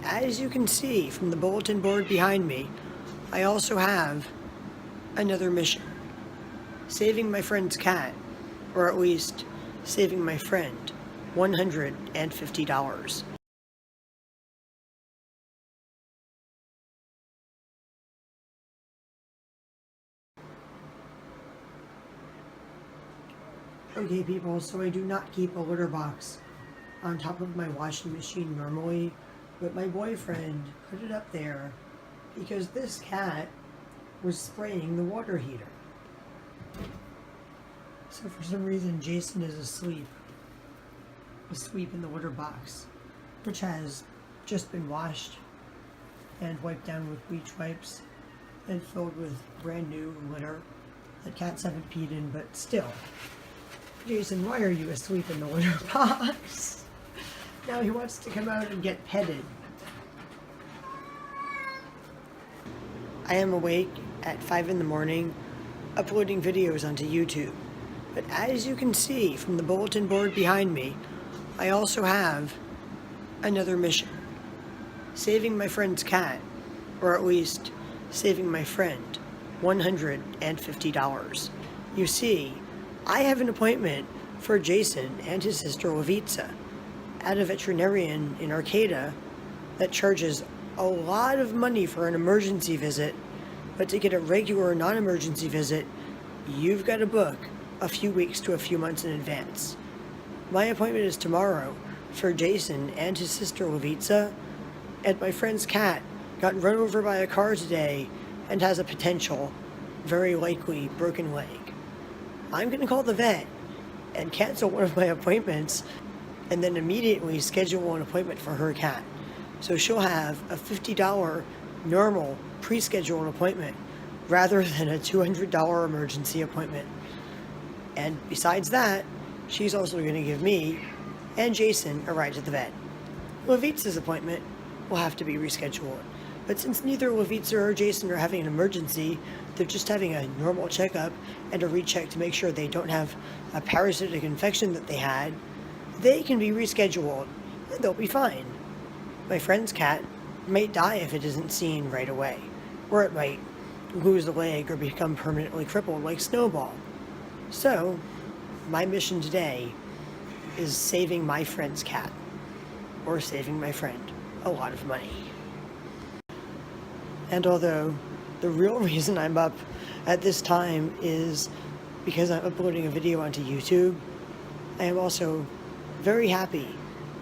as you can see from the bulletin board behind me, I also have another mission. Saving my friend's cat, or at least saving my friend $150. Okay people, so I do not keep a litter box on top of my washing machine normally, but my boyfriend put it up there because this cat was spraying the water heater. So for some reason Jason is asleep in the litter box, which has just been washed and wiped down with bleach wipes and filled with brand new litter that cats haven't peed in, but still. Jason, why are you asleep in the litter box? Now he wants to come out and get petted. I am awake at 5 in the morning, uploading videos onto YouTube. But as you can see from the bulletin board behind me, I also have another mission. Saving my friend's cat, or at least saving my friend $150. You see, I have an appointment for Jason and his sister Levitsa at a veterinarian in Arcata that charges a lot of money for an emergency visit, but to get a regular non-emergency visit, you've got to book a few weeks to a few months in advance. My appointment is tomorrow for Jason and his sister Levitsa, and my friend's cat got run over by a car today and has a potential, very likely, broken leg. I'm going to call the vet and cancel one of my appointments and then immediately schedule an appointment for her cat. So she'll have a $50 normal pre-scheduled appointment rather than a $200 emergency appointment. And besides that, she's also going to give me and Jason a ride to the vet. Levitsa's appointment will have to be rescheduled. But since neither Levitsa or Jason are having an emergency, they're just having a normal checkup and a recheck to make sure they don't have a parasitic infection that they had, they can be rescheduled and they'll be fine. My friend's cat might die if it isn't seen right away, or it might lose a leg or become permanently crippled like Snowball. So, my mission today is saving my friend's cat, or saving my friend a lot of money. And although the real reason I'm up at this time is because I'm uploading a video onto YouTube, I am also very happy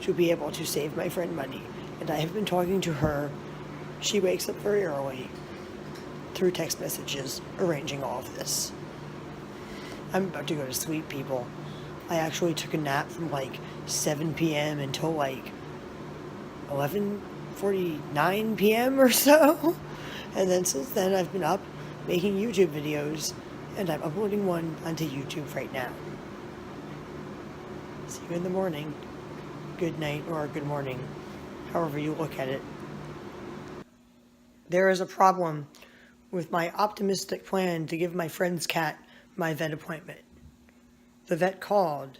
to be able to save my friend money. And I have been talking to her. She wakes up very early through text messages, arranging all of this. I'm about to go to sleep, people. I actually took a nap from like 7 p.m. until like 11:49 p.m. or so. And then since then I've been up making YouTube videos, and I'm uploading one onto YouTube right now. See you in the morning. Good night or good morning, however you look at it. There is a problem with my optimistic plan to give my friend's cat my vet appointment. The vet called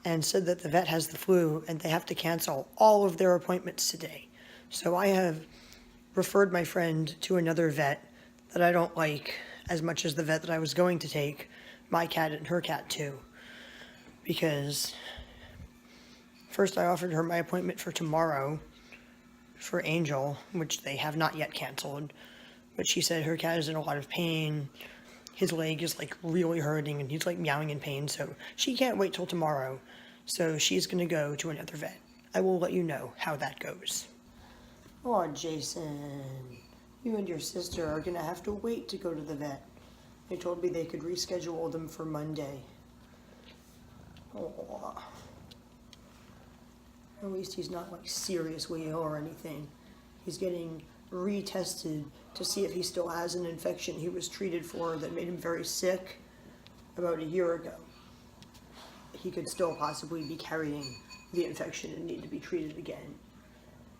and said that the vet has the flu and they have to cancel all of their appointments today. So I have referred my friend to another vet that I don't like as much as the vet that I was going to take my cat and her cat to. Because first I offered her my appointment for tomorrow for Angel, which they have not yet canceled. But she said her cat is in a lot of pain. His leg is like really hurting and he's like meowing in pain. So she can't wait till tomorrow. So she's going to go to another vet. I will let you know how that goes. Oh, Jason, you and your sister are going to have to wait to go to the vet. They told me they could reschedule them for Monday. Oh. At least he's not like seriously ill or anything. He's getting retested to see if he still has an infection he was treated for that made him very sick about a year ago. He could still possibly be carrying the infection and need to be treated again.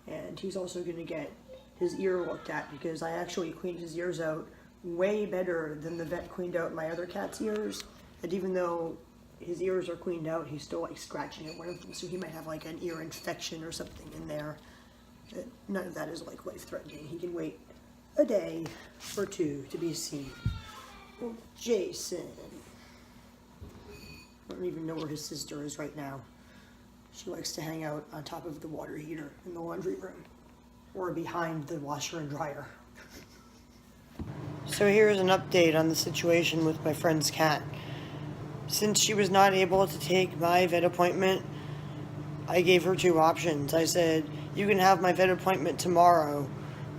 And he's also going to get his ear looked at because I actually cleaned his ears out way better than the vet cleaned out my other cat's ears. And even though his ears are cleaned out, he's still like scratching at one of them, so he might have like an ear infection or something in there. None of that is like life-threatening. He can wait a day or two to be seen. Well, Jason. I don't even know where his sister is right now. She likes to hang out on top of the water heater in the laundry room or behind the washer and dryer. So here's an update on the situation with my friend's cat. Since she was not able to take my vet appointment, I gave her two options. I said, you can have my vet appointment tomorrow,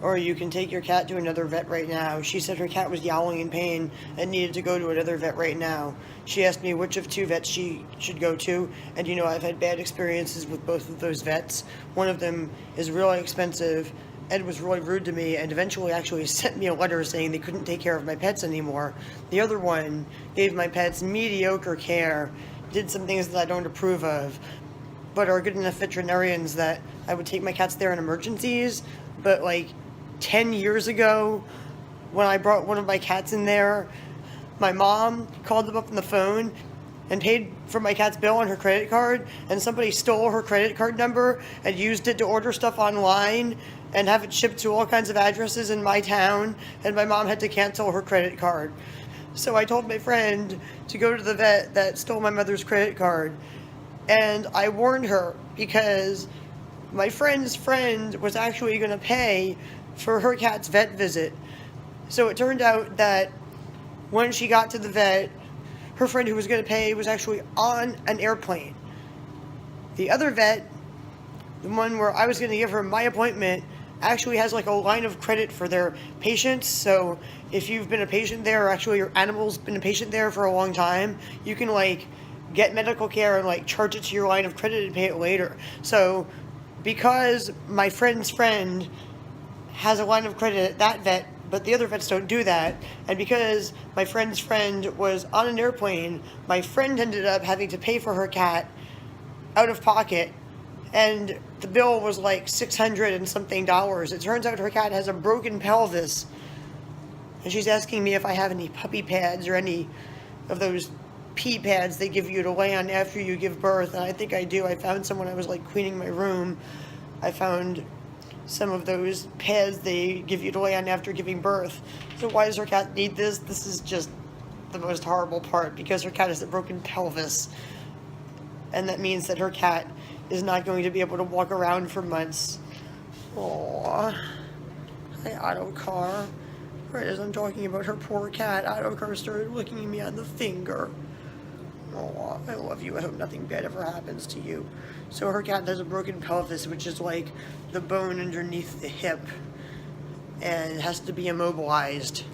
or you can take your cat to another vet right now. She said her cat was yowling in pain and needed to go to another vet right now. She asked me which of two vets she should go to, and I've had bad experiences with both of those vets. One of them is really expensive and was really rude to me, and eventually actually sent me a letter saying they couldn't take care of my pets anymore. The other one gave my pets mediocre care, did some things that I don't approve of, but are good enough veterinarians that I would take my cats there in emergencies. But like 10 years ago, when I brought one of my cats in there, my mom called them up on the phone and paid for my cat's bill on her credit card, and somebody stole her credit card number and used it to order stuff online and have it shipped to all kinds of addresses in my town, and my mom had to cancel her credit card. So I told my friend to go to the vet that stole my mother's credit card, and I warned her because my friend's friend was actually going to pay for her cat's vet visit. So it turned out that when she got to the vet, her friend who was going to pay was actually on an airplane. The other vet, the one where I was going to give her my appointment, actually has like a line of credit for their patients. So if you've been a patient there, or actually your animal's been a patient there for a long time, you can like get medical care and like charge it to your line of credit and pay it later. So because my friend's friend has a line of credit at that vet, but the other vets don't do that, and because my friend's friend was on an airplane, my friend ended up having to pay for her cat out of pocket, and the bill was like $600 and something. It turns out her cat has a broken pelvis, and she's asking me if I have any puppy pads or any of those pee pads they give you to lay on after you give birth, and I think I do. I found some when I was like cleaning my room. I found some of those pads they give you to lay on after giving birth. So why does her cat need this? This is just the most horrible part, because her cat has a broken pelvis, and that means that her cat is not going to be able to walk around for months. Aww. Hi, Autocar. Right as I'm talking about her poor cat, Autocar started looking at me on the finger. Aw, I love you. I hope nothing bad ever happens to you. So her cat has a broken pelvis, which is like the bone underneath the hip, and it has to be immobilized.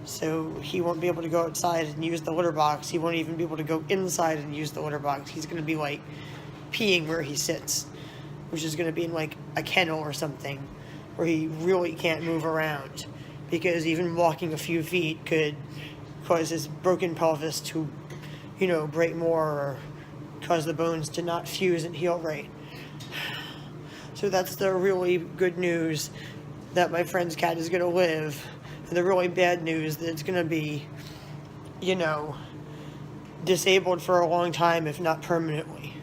So he won't be able to go outside and use the litter box. He won't even be able to go inside and use the litter box. He's going to be like peeing where he sits, which is going to be in like a kennel or something, where he really can't move around, because even walking a few feet could cause his broken pelvis to, break more, or cause the bones to not fuse and heal right. So that's the really good news, that my friend's cat is going to live, and the really bad news that it's going to be, disabled for a long time, if not permanently.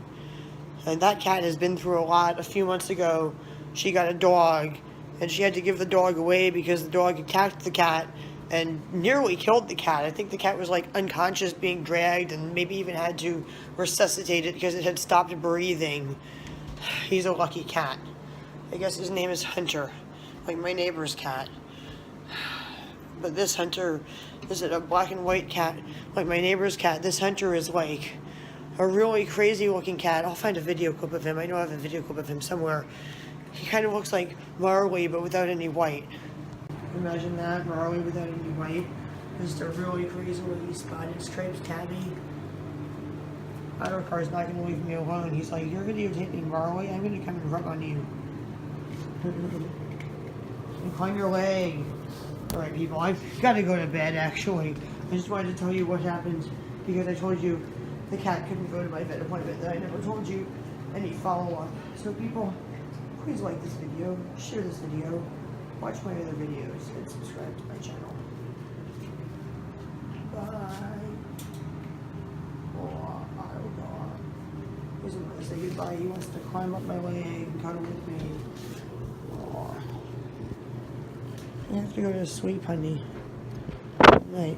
And that cat has been through a lot. A few months ago, she got a dog, and she had to give the dog away because the dog attacked the cat and nearly killed the cat. I think the cat was like unconscious, being dragged, and maybe even had to resuscitate it because it had stopped breathing. He's a lucky cat. I guess his name is Hunter, like my neighbor's cat. But this Hunter isn't a black and white cat like my neighbor's cat. This Hunter is like a really crazy looking cat. I'll find a video clip of him. I know I have a video clip of him somewhere. He kind of looks like Marley, but without any white. Imagine that, Marley without any white. Just a really crazy looking spotted striped tabby. Autocar's not going to leave me alone. He's like, you're videotaping Marley? I'm going to come and rub on you. And climb your leg. Alright, people, I've got to go to bed, actually. I just wanted to tell you what happened, because I told you the cat couldn't go to my vet appointment, that I never told you any follow-up. So, people, please like this video, share this video, watch my other videos, and subscribe to my channel. Bye. Oh, Autocar. He doesn't want to say goodbye. He wants to climb up my leg and cuddle with me. I have to go to sleep, honey. Night.